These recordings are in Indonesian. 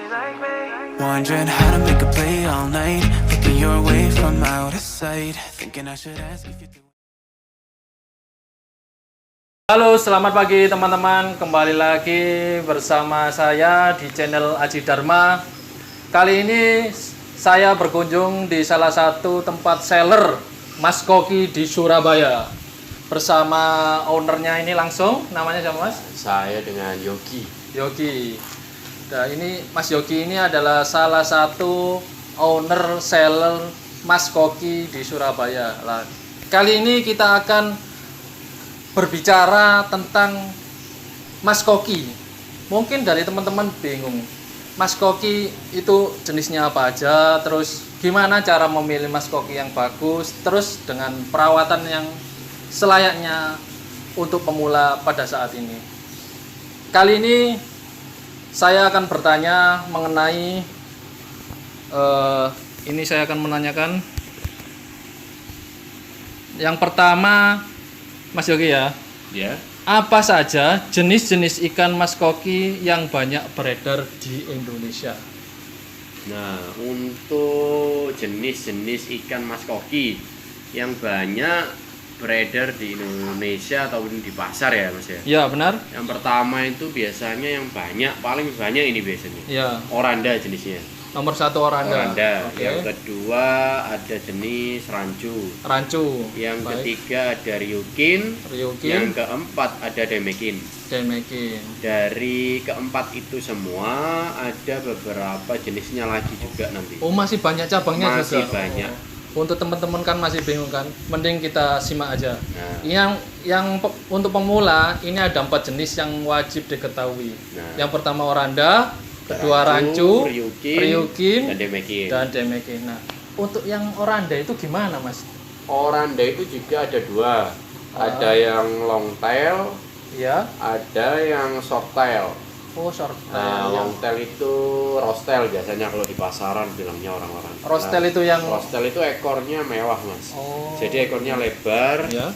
Wondering how to make a play all night. Looking your way from out of sight. Thinking I should ask if you do. Halo, selamat pagi teman-teman. Kembali lagi bersama saya di channel Aji Dharma. Kali ini saya berkunjung di salah satu tempat seller Mas Koki di Surabaya. Bersama ownernya ini langsung, namanya siapa Mas? Saya dengan Yogi. Yogi. Nah, ini Mas Yogi ini adalah salah satu owner seller Mas Koki di Surabaya. Nah, kali ini kita akan berbicara tentang Mas Koki. Mungkin dari teman-teman bingung, Mas Koki itu jenisnya apa aja, terus gimana cara memilih Mas Koki yang bagus, terus dengan perawatan yang selayaknya untuk pemula pada saat ini. Kali ini saya akan bertanya mengenai ini saya akan menanyakan yang pertama, Mas Yogi ya. Ya. Apa saja jenis-jenis ikan Mas Koki yang banyak beredar di Indonesia? Nah, untuk jenis-jenis ikan Mas Koki yang banyak beredar di Indonesia ataupun di pasar ya, Mas ya. Ya, benar. Yang pertama itu biasanya yang paling banyak ini biasanya. Ya. Oranda jenisnya. Nomor satu Oranda. Oke. Yang kedua ada jenis rancu. Rancu. Yang Baik. ketiga ada ryukin. Yang keempat ada demekin. Dari keempat itu semua ada beberapa jenisnya lagi juga nanti. Oh, masih banyak cabangnya juga. Masih banyak. Untuk teman-teman kan masih bingung kan, mending kita simak aja. Nah. Untuk pemula ini ada 4 jenis yang wajib diketahui. Nah. Yang pertama Oranda, kedua rancu, ryukin, dan demekin. Nah, untuk yang Oranda itu gimana, Mas? Oranda itu juga ada 2. Ada yang long tail, Ya. ada yang short tail. Oh, short tail. Nah, long tail itu rostel biasanya kalau di pasaran bilangnya orang-orang. Rostel itu yang rostel itu ekornya mewah, Mas. Oh. Jadi ekornya lebar, Ya.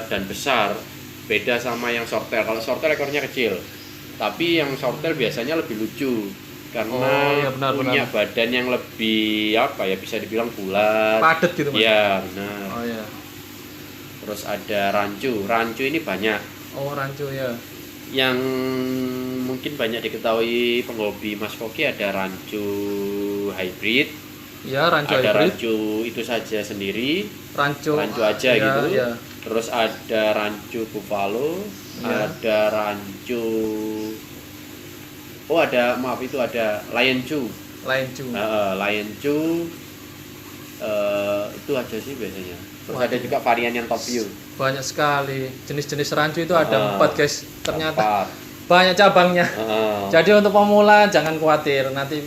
dan besar. Beda sama yang short tail. Kalau short tail ekornya kecil. Tapi yang short tail biasanya lebih lucu karena ya, punya badan yang lebih bisa dibilang bulat. Padat gitu, Mas. Iya, benar. Oh ya. Terus ada rancu. Rancu ini banyak. Oh, rancu ya. Yang mungkin banyak diketahui penghobi Mas Koki ada rancu hybrid. Ya, rancu ada hybrid. rancu itu saja sendiri. Rancu aja ya, gitu. Ya. Terus ada rancu buffalo, Ya. ada rancu ada lion chu. Lion chu itu aja sih biasanya. Terus ada juga varian yang top view. Banyak sekali jenis-jenis rancu itu ada 4, guys. Ternyata 4. banyak cabangnya. Jadi untuk pemula jangan khawatir, nanti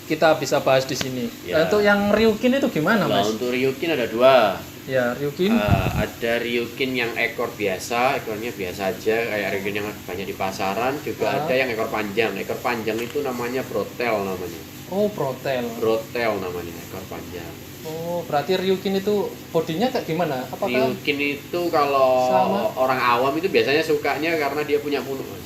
kita bisa bahas di sini. Ya. Untuk yang ryukin itu gimana, Mas? Untuk ryukin ada 2. Ya, ryukin. Ada ryukin yang ekor biasa, ekornya biasa aja kayak ryukin yang banyak di pasaran. Juga ada yang ekor panjang. Ekor panjang itu namanya brotel namanya. Oh, brotel. Brotel namanya, ekor panjang. Oh, berarti ryukin itu bodinya kayak gimana? Apakah Ryukin itu kalau sama? orang awam itu biasanya sukanya karena dia punya punuk, Mas.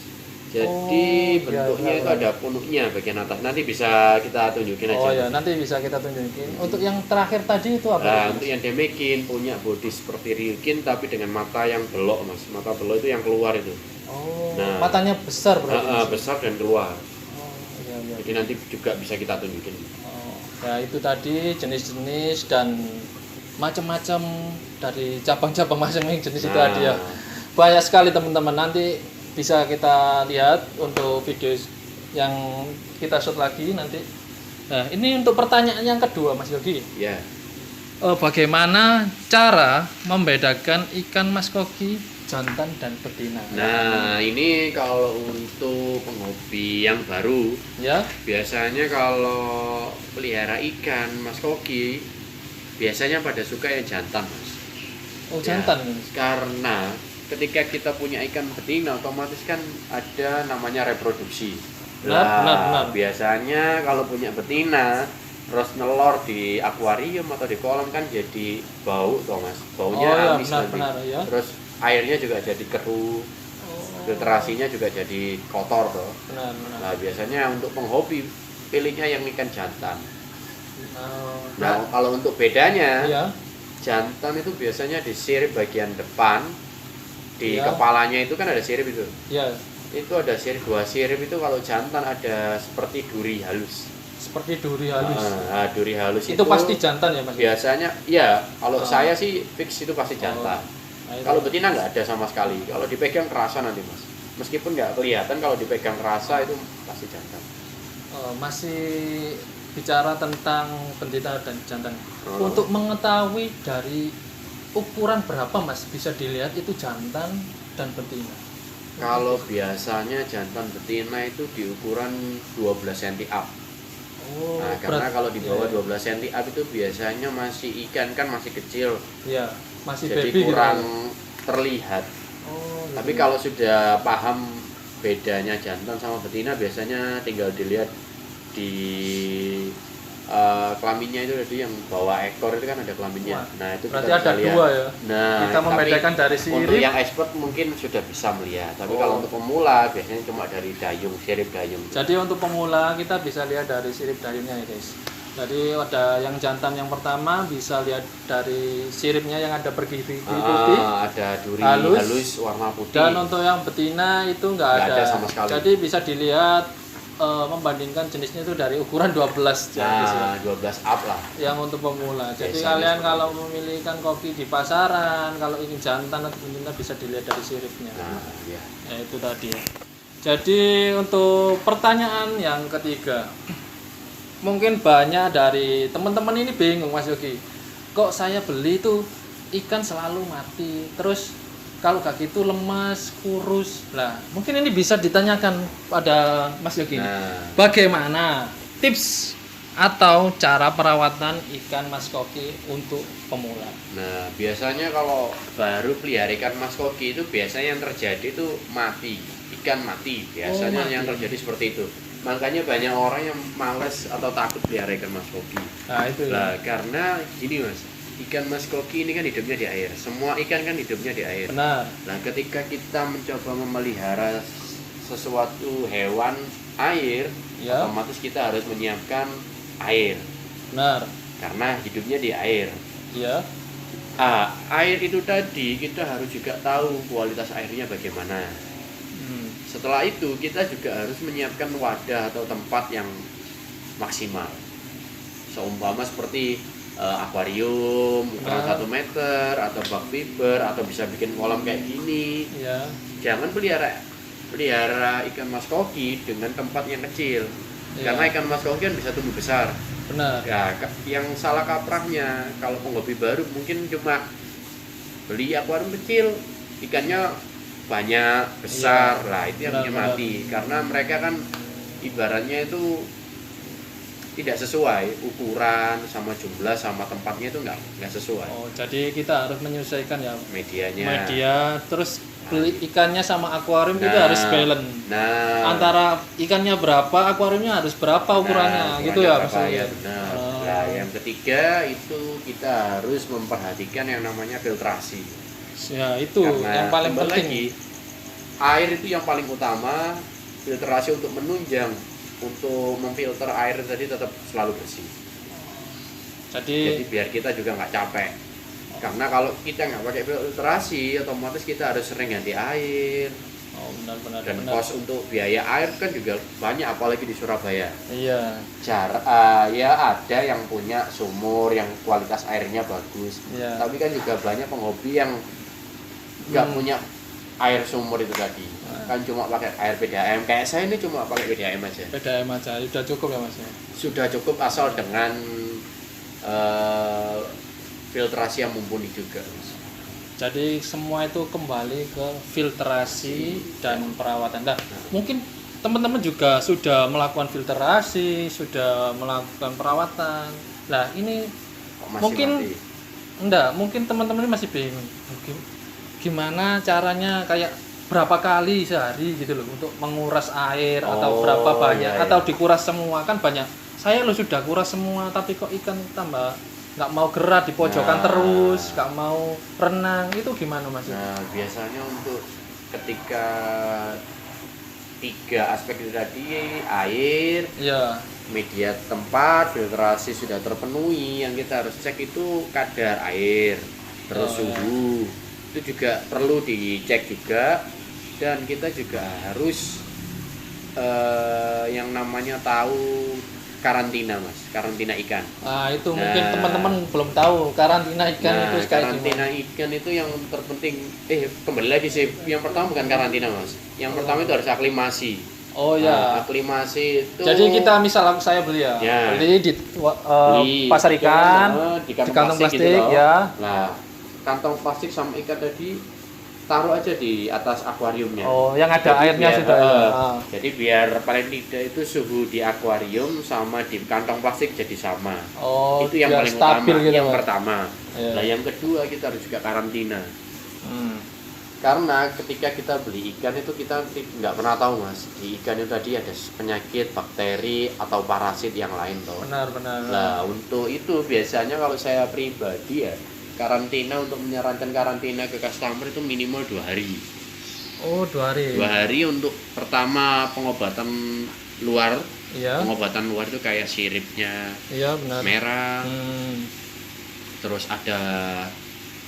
Jadi bentuknya itu ada punuknya bagian atas. Nanti bisa kita tunjukin aja. Oh ya, nanti bisa kita tunjukin. Untuk yang terakhir tadi itu apa? Nah, untuk yang demekin punya bodi seperti ryukin tapi dengan mata yang belok, Mas. Mata belok itu yang keluar itu. Oh, Nah. matanya besar berarti. Besar dan keluar. Oh, iya. Jadi nanti juga bisa kita tunjukin. Oh, ya itu tadi jenis-jenis dan macam-macam dari cabang-cabang masing-masing jenis itu ada ya. Banyak sekali teman-teman, nanti bisa kita lihat untuk video yang kita shoot lagi nanti. Nah, ini untuk pertanyaan yang kedua, Mas Yogi. Ya. Bagaimana cara membedakan ikan Mas Koki jantan dan betina? Nah, ini kalau untuk penghobi yang baru, Ya. biasanya kalau pelihara ikan Mas Koki, biasanya pada suka yang jantan, Mas. Oh, jantan. Ya, karena ketika kita punya ikan betina, otomatis kan ada namanya reproduksi. Benar. Biasanya kalau punya betina, terus nelor di akuarium atau di kolam kan jadi bau toh, Mas. Baunya amis nanti. Ya. Terus airnya juga jadi keruh. filtrasinya juga jadi kotor tuh. Benar. Nah biasanya untuk penghobi pilihnya yang ikan jantan. Nah, Kalau untuk bedanya, iya. jantan itu biasanya di sirip bagian depan, di Iya. kepalanya itu kan ada sirip itu. Iya. Itu ada sirip, 2 sirip itu. Kalau jantan ada seperti duri halus. Seperti duri halus. Nah, duri halus itu pasti jantan ya Mas? biasanya, ya kalau Oh. saya sih fix itu pasti jantan. Nah, itu. Kalau betina nggak ada sama sekali. Kalau dipegang kerasa nanti Mas. Meskipun nggak kelihatan, kalau dipegang kerasa itu pasti jantan. Masih bicara tentang betina dan jantan. Oh. Untuk mengetahui dari ukuran berapa Mas bisa dilihat itu jantan dan betina? Kalau biasanya jantan betina itu di ukuran 12 cm up. Oh, Nah, karena kalau di bawah iya. 12 cm up itu biasanya masih ikan kan masih kecil. Iya, masih Jadi baby kurang gitu. terlihat. Oh, Tapi gitu. kalau sudah paham bedanya jantan sama betina, biasanya tinggal dilihat di kelaminnya itu tadi yang bawa ekor itu kan ada kelaminnya. Wah, Nah, itu berarti kita ada bisa lihat. dua ya. Nah, Kita tapi membedakan dari untuk sirip. yang expert mungkin sudah bisa melihat. Tapi Oh. kalau untuk pemula biasanya cuma dari dayung, sirip dayung. Jadi untuk pemula kita bisa lihat dari sirip dayungnya ya guys. Jadi ada yang jantan yang pertama bisa lihat dari siripnya yang ada bergigi putih. Ada duri halus. halus warna putih. Dan untuk yang betina itu nggak Nggak ada. ada sama sekali. Jadi bisa dilihat membandingkan jenisnya itu dari ukuran 12 ya, guys, ya. Nah, 12 up lah. Yang untuk pemula. Jadi Biasanya kalian seperti kalau memilih ikan koki di pasaran, kalau ingin jantan atau betina bisa dilihat dari siripnya. Nah, ya. Ya itu tadi ya. Jadi untuk pertanyaan yang ketiga, mungkin banyak dari teman-teman ini bingung Mas Yogi, kok saya beli itu ikan selalu mati, terus kalau kaki itu lemas, kurus. Lah mungkin ini bisa ditanyakan pada Mas Yogi, Nah, bagaimana tips atau cara perawatan ikan mas koki untuk pemula? nah, biasanya kalau baru pelihara ikan mas koki itu biasanya yang terjadi itu mati, ikan mati. Biasanya mati. yang terjadi seperti itu. Makanya banyak orang yang males atau takut pelihara ikan mas koki. Nah itu ya. Lah, karena gini Mas, ikan mas koki ini kan hidupnya di air. Semua ikan kan hidupnya di air. Benar. Nah, ketika kita mencoba memelihara sesuatu hewan air, Ya. otomatis kita harus menyiapkan air Benar. karena hidupnya di air. Ya. Air itu tadi kita harus juga tahu kualitas airnya bagaimana. Setelah itu kita juga harus menyiapkan wadah atau tempat yang maksimal. Seumpama seperti akuarium ukuran 1 meter atau bak fiber atau bisa bikin kolam kayak gini. Ya. Jangan pelihara ikan mas koki dengan tempat yang kecil. Iya. Karena ikan mas koki kan bisa tumbuh besar. Benar. Ya, yang salah kaprahnya kalau penghobi baru mungkin cuma beli akuarium kecil, ikannya banyak besar. Iya. Lah itu yang Benar, mati karena mereka kan ibaratnya itu tidak sesuai ukuran sama jumlah sama tempatnya itu nggak sesuai Oh, jadi kita harus menyesuaikan ya medianya. media, terus beli ikannya sama akuarium itu Nah, harus balance. Nah, Antara ikannya berapa, akuariumnya harus berapa ukurannya, gitu ya berapa maksudnya. ya, benar. Oh. Nah, yang ketiga itu kita harus memperhatikan yang namanya filtrasi. Ya, itu yang paling kembali penting. lagi, air itu yang paling utama. Filtrasi untuk menunjang, untuk memfilter air tadi tetap selalu bersih. Jadi Jadi biar kita juga nggak capek. Karena kalau kita nggak pakai filtrasi, otomatis kita harus sering ganti air. benar-benar Dan benar. kos untuk biaya air kan juga banyak, apalagi di Surabaya. Iya, Ya ada yang punya sumur yang kualitas airnya bagus. iya. Tapi kan juga banyak penghobi yang nggak Hmm. punya air sumur itu tadi. Kan cuma pakai air PDAM. Kayak saya ini cuma pakai PDAM aja. PDAM aja, udah cukup ya Mas ya. Sudah cukup asal dengan filtrasi yang mumpuni juga. Jadi semua itu kembali ke filtrasi dan perawatan. Nah, mungkin teman-teman juga sudah melakukan filtrasi, sudah melakukan perawatan. Nah, ini Kok masih mungkin mati? mungkin teman-teman ini masih bingung. Gimana caranya, kayak berapa kali sehari gitu loh untuk menguras air atau Oh, berapa banyak iya, iya. atau dikuras semua, kan banyak. Saya lo sudah kuras semua tapi kok ikan tambah nggak mau gerak di pojokan Nah. terus, nggak mau renang, itu gimana Mas? Nah, biasanya untuk ketika 3 aspek itu tadi, air, Ya. media tempat, filtrasi sudah terpenuhi, yang kita harus cek itu kadar air, terus Oh, ya. suhu. Itu juga perlu dicek juga, dan kita juga harus yang namanya tahu karantina, Mas, karantina ikan. Nah, itu mungkin Nah. teman-teman belum tahu karantina ikan Nah, itu kayak karantina gimana. ikan itu yang terpenting. Kembali lagi sih, yang pertama bukan karantina, Mas. Yang pertama itu harus aklimasi. Oh Nah, ya. aklimasi itu. Jadi kita misal saya beli ya, Ya. beli di Beli pasar ikan, di di kantong kantong plastik, gitu loh. ya. Nah, kantong plastik sama ikan tadi taruh aja di atas akuariumnya. Oh, yang ada Jadi airnya biar- sudah. Ya. Jadi biar paling tidak itu suhu di akuarium sama di kantong plastik jadi sama. Oh, Itu yang biar paling stabil utama. gitu, Yang Mas. pertama. Iya. Nah, yang kedua kita harus juga karantina. Hmm. Karena ketika kita beli ikan itu kita nggak pernah tahu, Mas, di ikan itu tadi ada penyakit, bakteri atau parasit yang lain toh. Benar. Nah, untuk itu biasanya kalau saya pribadi ya, karantina, untuk menyarankan karantina ke customer itu minimal 2 hari. Oh, 2 hari. 2 hari untuk pertama pengobatan luar. Iya. Pengobatan luar itu kayak siripnya Iya, benar. merah, Hmm. terus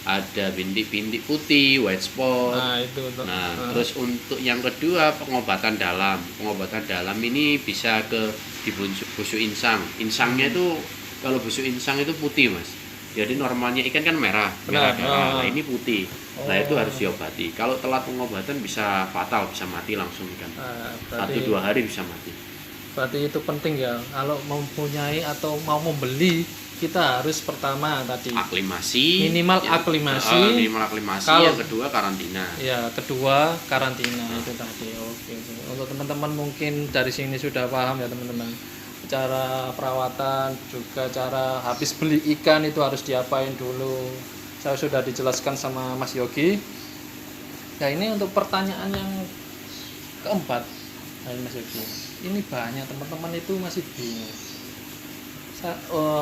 ada bintik-bintik putih, white spot. Nah, itu tuh. Nah, terus untuk yang kedua pengobatan dalam. Pengobatan dalam ini bisa ke di busuk insang. Insangnya itu kalau busuk insang itu putih, Mas. Jadi normalnya ikan kan merah Benar. darah. Nah, ini putih. Nah, itu Oh. harus diobati. Kalau telat pengobatan bisa fatal, bisa mati langsung ikan. Nah, 1-2 hari bisa mati. berarti itu penting ya. Kalau mempunyai atau mau membeli, kita harus pertama tadi Aklimasi. Minimal yang- aklimasi. Minimal aklimasi. Kalau- Yang kedua karantina. ya, kedua karantina itu tadi. Oke. Untuk teman-teman mungkin dari sini sudah paham ya, teman-teman. Cara perawatan juga cara habis beli ikan itu harus diapain dulu. Saya sudah dijelaskan sama Mas Yogi. Nah, ini untuk pertanyaan yang keempat, Mas Yogi. Ini banyak teman-teman itu masih bingung.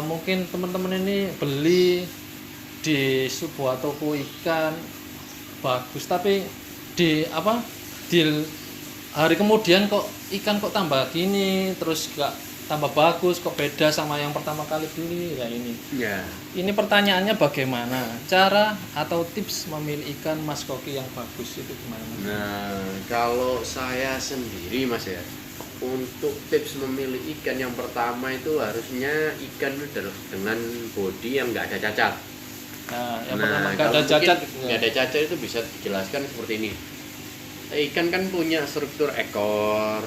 Mungkin teman-teman ini beli di sebuah toko ikan bagus, tapi di hari kemudian kok ikan kok tambah gini, terus gak tambah bagus, kok beda sama yang pertama kali beli. Ya ini. Ya. Ini pertanyaannya bagaimana cara atau tips memilih ikan Mas Koki yang bagus itu gimana, Mas? Nah, kalau saya sendiri, Mas, ya, untuk tips memilih ikan yang pertama itu harusnya ikan itu dengan bodi yang nggak ada cacat. Nah, yang pertama nggak kalau ada mungkin cacat. nggak ada cacat itu bisa dijelaskan seperti ini. Ikan kan punya struktur ekor,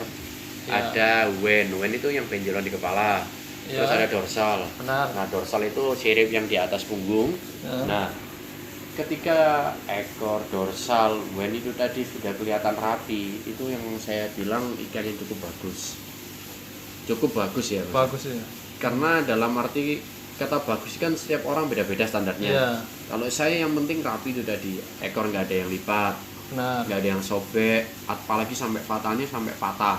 Ya. ada wen itu yang benjolan di kepala, Ya. terus ada dorsal. Benar. Nah, dorsal itu sirip yang di atas punggung. Ya. Nah, ketika ekor, dorsal, wen itu tadi sudah kelihatan rapi, itu yang saya bilang ikan yang cukup bagus. Cukup bagus ya, Mas. Bagus ya. Karena dalam arti kata bagus kan setiap orang beda-beda standarnya. Iya. Kalau saya yang penting rapi itu tadi, ekor nggak ada yang lipat, Benar. nggak ada yang sobek, apalagi sampai patahnya sampai patah.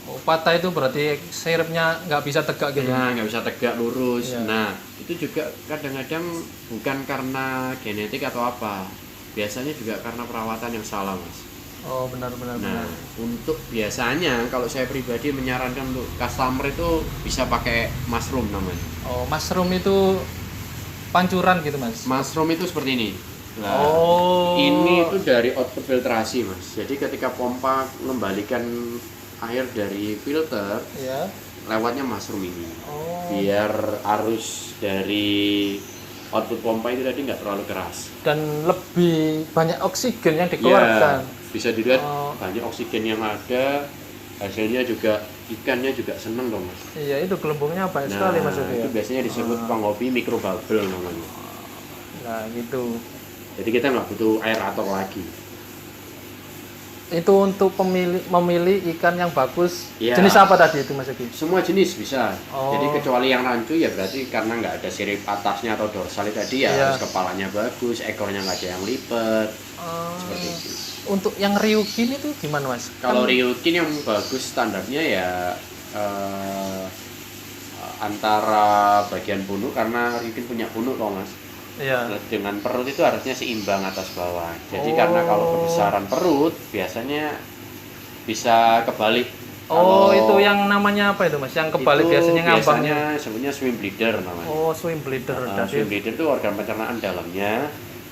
Oh, patah itu berarti siripnya nggak bisa tegak gitu. Nah, nggak bisa tegak lurus. Iya. Nah, itu juga kadang-kadang bukan karena genetik atau apa, biasanya juga karena perawatan yang salah, Mas. Oh, benar. Nah, untuk biasanya kalau saya pribadi menyarankan untuk customer itu bisa pakai mushroom namanya. Oh, mushroom itu pancuran gitu, Mas. Mushroom itu seperti ini. Nah, Oh. ini itu dari output filtrasi, Mas. Jadi ketika pompa mengembalikan air dari filter, Ya. lewatnya mushroom ini. Oh. Biar arus dari output pompa itu tadi nggak terlalu keras. Dan lebih banyak oksigen yang dikeluarkan. Ya, bisa dilihat Oh. banyak oksigen yang ada, hasilnya juga ikannya juga seneng dong, Mas. Iya, itu gelembungnya banyak sekali, Mas Yogi. itu Ya? biasanya disebut penghobi microbubble namanya. Nah, gitu. Jadi kita nggak butuh aerator lagi. Itu untuk memilih ikan yang bagus. Iya. Jenis apa tadi itu, Mas Yogi? Semua jenis bisa. Oh. Jadi kecuali yang rancu ya berarti karena nggak ada sirip atasnya atau dorsal tadi ya Iya. harus kepalanya bagus, ekornya nggak ada yang lipet. Seperti itu. Untuk yang ryugin itu gimana, Mas? Kalau Kan- ryukin yang bagus standarnya ya antara bagian punuk, karena ryukin punya punuk toh, Mas. Iya. Dengan perut itu harusnya seimbang atas bawah. Jadi karena kalau kebesaran perut biasanya bisa kebalik. Oh, Kalau itu yang namanya apa itu Mas? Yang kebalik itu biasanya ngambangnya. biasanya sebenarnya swim bladder namanya. Oh, swim bladder. Swim bladder itu organ pencernaan dalamnya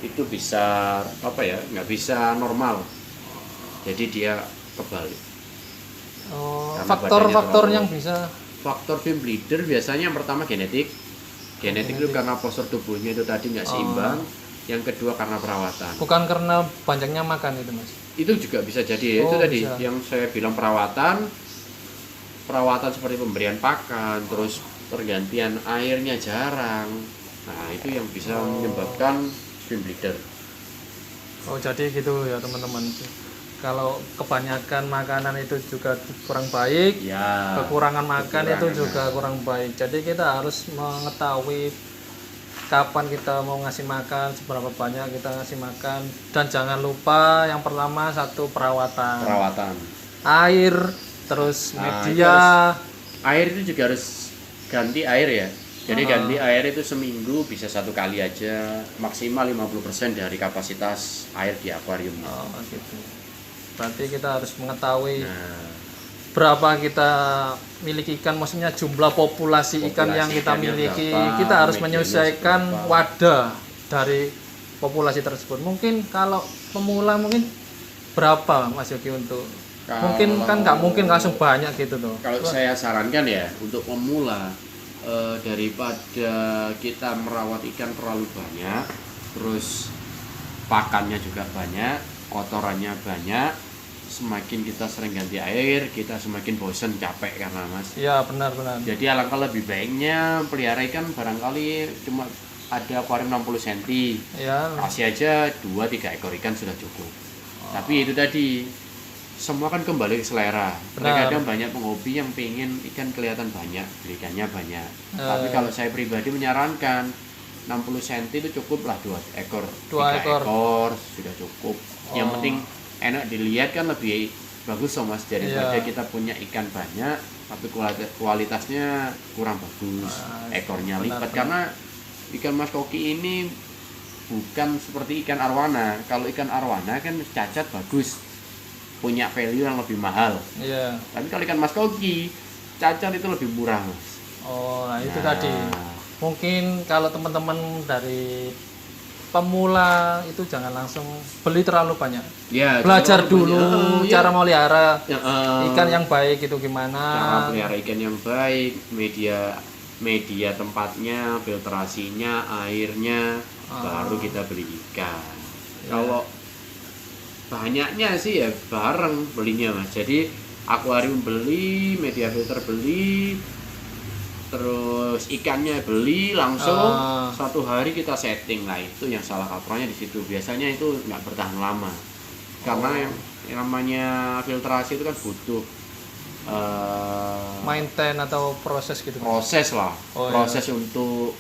itu bisa apa ya? Nggak bisa normal. Jadi dia kebalik. Oh, Karena faktor-faktor badannya yang bisa. Faktor swim bladder biasanya yang pertama genetik. Genetik itu karena postur tubuhnya itu tadi nggak seimbang. Yang kedua karena perawatan. Bukan karena banyaknya makan itu Mas. Itu juga bisa jadi. Itu tadi bisa. yang saya bilang perawatan seperti pemberian pakan, terus pergantian airnya jarang. Nah, itu yang bisa menyebabkan swim bladder. Oh, jadi gitu ya teman-teman. Kalau kebanyakan makanan itu juga kurang baik, Ya. kekurangan makan itu kekurangan. juga kurang baik. Jadi kita harus mengetahui kapan kita mau ngasih makan, seberapa banyak kita ngasih makan, dan jangan lupa yang pertama satu perawatan. Air, terus Nah, media. Air itu juga harus ganti air ya. Jadi ganti air itu seminggu bisa 1 kali aja, maksimal 50% dari kapasitas air di akuarium. Oh, gitu. Berarti kita harus mengetahui Nah, berapa kita miliki ikan, maksudnya jumlah populasi ikan yang kita ikan yang miliki. berapa, Kita harus medianya menyesuaikan seberapa. wadah dari populasi tersebut. Mungkin kalau pemula mungkin berapa Mas Yogi untuk mungkin kan nggak mungkin langsung banyak gitu tuh. kalau saya sarankan ya untuk pemula, daripada kita merawat ikan terlalu banyak, terus pakannya juga banyak, kotorannya banyak, semakin kita sering ganti air, kita semakin bosen, capek karena Mas. Iya, benar-benar. Jadi alangkah lebih baiknya pelihara ikan barangkali cuma ada akuarium 60 cm. Ya, Kasih aja 2-3 ekor ikan sudah cukup. Tapi itu tadi, semua kan kembali ke selera. Benar. Terkadang banyak penghobi yang pengen ikan kelihatan banyak, ikannya banyak. Tapi kalau saya pribadi menyarankan 60 cm itu cukuplah 2 ekor, 2 3 ekor. sudah cukup. Yang penting enak dilihat kan lebih bagus so Mas, daripada Iya. kita punya ikan banyak tapi kualitasnya kurang bagus, ekornya lipat. Karena ikan mas koki ini bukan seperti ikan arwana. Kalau ikan arwana kan cacat bagus, punya value yang lebih mahal. iya. Tapi kalau ikan mas koki cacat itu lebih murah Mas. Oh, nah itu Nah. tadi. Mungkin kalau teman-teman dari pemula itu jangan langsung beli terlalu banyak. Ya, Belajar kalau dulu punya- cara melihara Ya, ikan yang baik itu cara gimana. pelihara ikan yang baik, media tempatnya, filtrasinya, airnya, baru kita beli ikan. Kalau banyaknya sih ya bareng belinya Mas. Jadi akuarium beli, media filter beli, terus ikannya beli langsung satu hari kita setting. Lah itu yang salah kaprahnya di situ. Biasanya itu nggak bertahan lama karena yang namanya filtrasi itu kan butuh Maintain atau proses gitu. proses lah, Oh, iya. proses untuk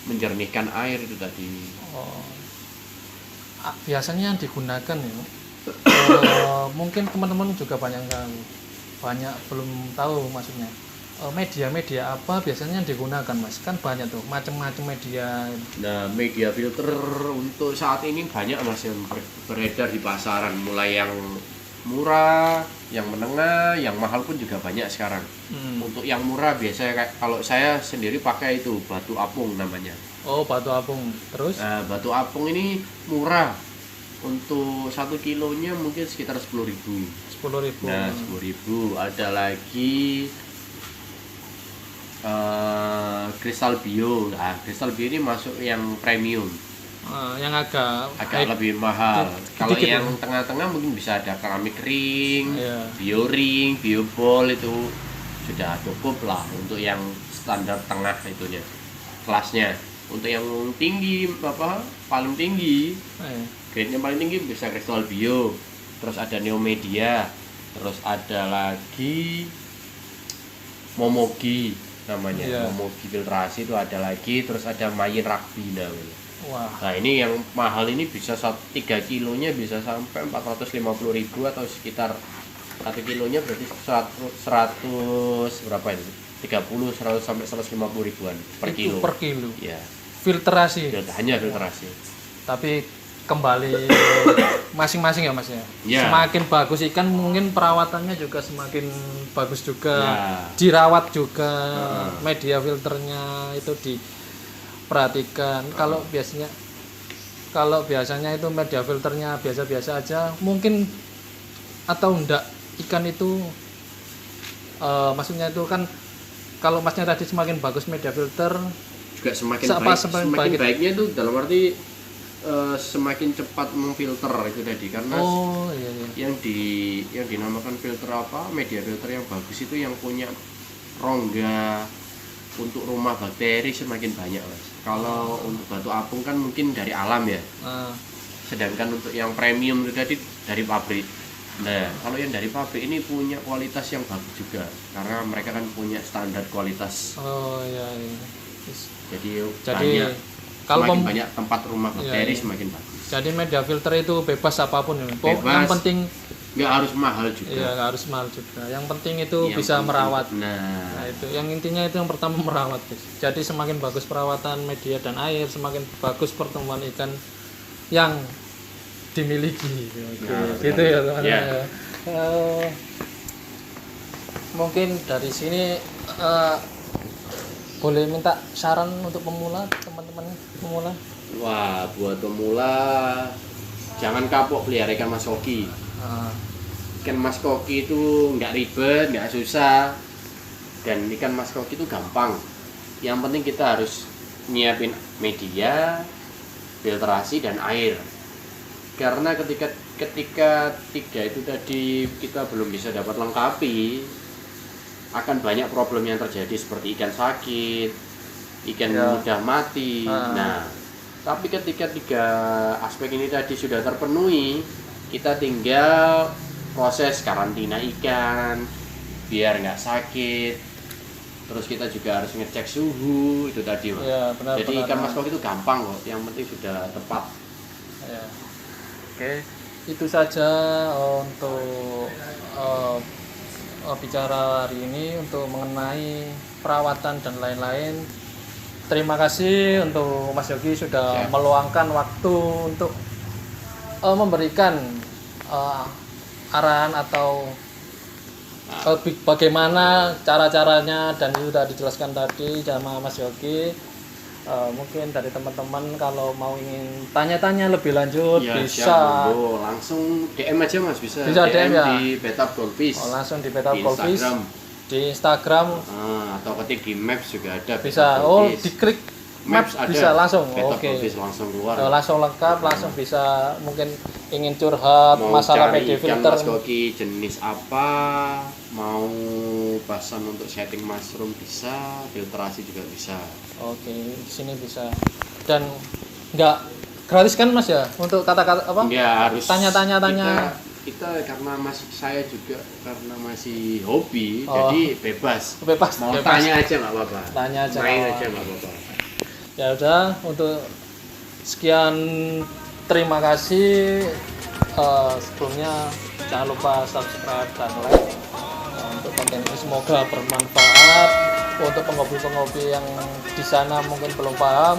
menjernihkan air itu tadi. Oh. Biasanya yang digunakan ya. Mungkin teman-teman juga banyak belum tahu maksudnya. Media-media apa biasanya yang digunakan Mas? Kan banyak tuh macam-macam media. Nah, media filter untuk saat ini banyak Mas yang beredar di pasaran, mulai yang murah, yang menengah, yang mahal pun juga banyak sekarang. Untuk yang murah biasanya kalau saya sendiri pakai itu batu apung namanya. Oh, batu apung. Terus? Nah, batu apung ini murah. Untuk 1 kilonya mungkin sekitar 10.000. 10.000. Nah, 10.000. Ada lagi kristal bio. Nah, kristal bio ini masuk yang premium, Yang agak lebih mahal. Kalau sedikit yang ya. tengah-tengah mungkin bisa ada keramik ring, Iya. bio ring, bio ball, itu sudah cukup lah untuk yang standar tengah itunya, kelasnya. Untuk yang tinggi paling tinggi, grade-nya paling tinggi bisa kristal bio, terus ada neomedia, terus ada lagi momogi namanya. Iya. Momogi filtrasi itu ada lagi, terus ada mayin rugby namanya. Wah, Nah, ini yang mahal ini bisa 3 kilonya bisa sampai 450.000 atau sekitar 1 kilonya berarti 100 berapa ini? 30, 100 sampai 150 ribuan per itu kilo. per kilo. Ya. filtrasi. hanya filtrasi. Tapi kembali masing-masing ya Mas ya. Ya. Semakin bagus ikan mungkin perawatannya juga semakin bagus juga. Ya. Dirawat juga, media filternya itu diperhatikan. Kalau biasanya itu media filternya biasa-biasa aja, mungkin atau enggak ikan itu maksudnya itu kan kalau Masnya tadi semakin bagus media filter Juga semakin semakin baik. baiknya itu dalam arti semakin cepat memfilter itu tadi, karena iya. yang dinamakan filter apa, media filter yang bagus itu yang punya rongga untuk rumah bakteri semakin banyak Mas. Kalau untuk batu apung kan mungkin dari alam ya, sedangkan untuk yang premium itu tadi dari pabrik. Nah kalau yang dari pabrik ini punya kualitas yang bagus juga, karena mereka kan punya standar kualitas. Iya. Jadi Jadi banyak, kalau semakin banyak tempat rumah bakteri Iya. semakin bagus. Jadi media filter itu bebas apapun ya. Bebas. Yang penting Nggak harus mahal juga. iya nggak harus mahal juga. Yang penting itu Yang bisa penting- merawat. Nah, Itu yang intinya itu yang pertama merawat guys. Jadi semakin bagus perawatan media dan air, semakin bagus pertumbuhan ikan yang dimiliki. Oke, Nah, gitu benar. ya teman-teman. Ya. Mungkin dari sini boleh minta saran untuk pemula, teman-teman pemula. wah buat pemula jangan kapok pelihara ikan mas koki. Ikan mas koki itu nggak ribet, nggak susah, dan ikan mas koki itu gampang. Yang penting kita harus nyiapin media, filtrasi dan air. Karena ketika tiga itu tadi kita belum bisa dapat lengkapi, akan banyak problem yang terjadi seperti ikan sakit, ikan Ya. mudah mati. Nah, tapi ketika 3 aspek ini tadi sudah terpenuhi, kita tinggal proses karantina ikan biar nggak sakit. Terus kita juga harus ngecek suhu itu tadi, Mas. Ya, benar. Jadi ikan mas koki itu gampang kok, yang penting sudah tepat. Ya. Oke, itu saja untuk bicara hari ini untuk mengenai perawatan dan lain-lain. Terima kasih untuk Mas Yogi sudah Siap. meluangkan waktu untuk memberikan arahan atau bagaimana cara-caranya, dan sudah dijelaskan tadi sama Mas Yogi. Mungkin dari teman-teman kalau mau ingin tanya-tanya lebih lanjut Ya, bisa siap, monggo. Langsung DM aja Mas, bisa. Bisa DM ya? di Betap Goldfish. langsung di Betap Di Goldfish Instagram. di Instagram Atau ketik di Maps juga ada. bisa. Betap Oh, Goldfish. diklik Maps map ada. bisa langsung. Betap Oke. Goldfish langsung keluar. Langsung lengkap, langsung bisa. Mungkin ingin curhat Mau masalah cari media ikan filter. mas koki jenis apa, mau pesan untuk setting mushroom bisa, filtrasi juga bisa. Oke, di sini bisa. Dan nggak gratis kan Mas ya untuk kata-kata apa? Ya harus Tanya-tanya. kita karena saya juga karena masih hobi, Oh. jadi bebas Bebas. mau bebas. tanya aja nggak apa-apa, Tanya aja. main aja nggak apa-apa. Ya udah, untuk sekian, terima kasih. Sebelumnya jangan lupa subscribe dan like untuk konten ini, semoga bermanfaat untuk penghobi-penghobi yang di sana mungkin belum paham.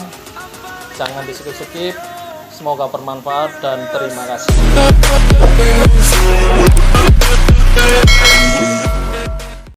Jangan di skip, semoga bermanfaat dan terima kasih.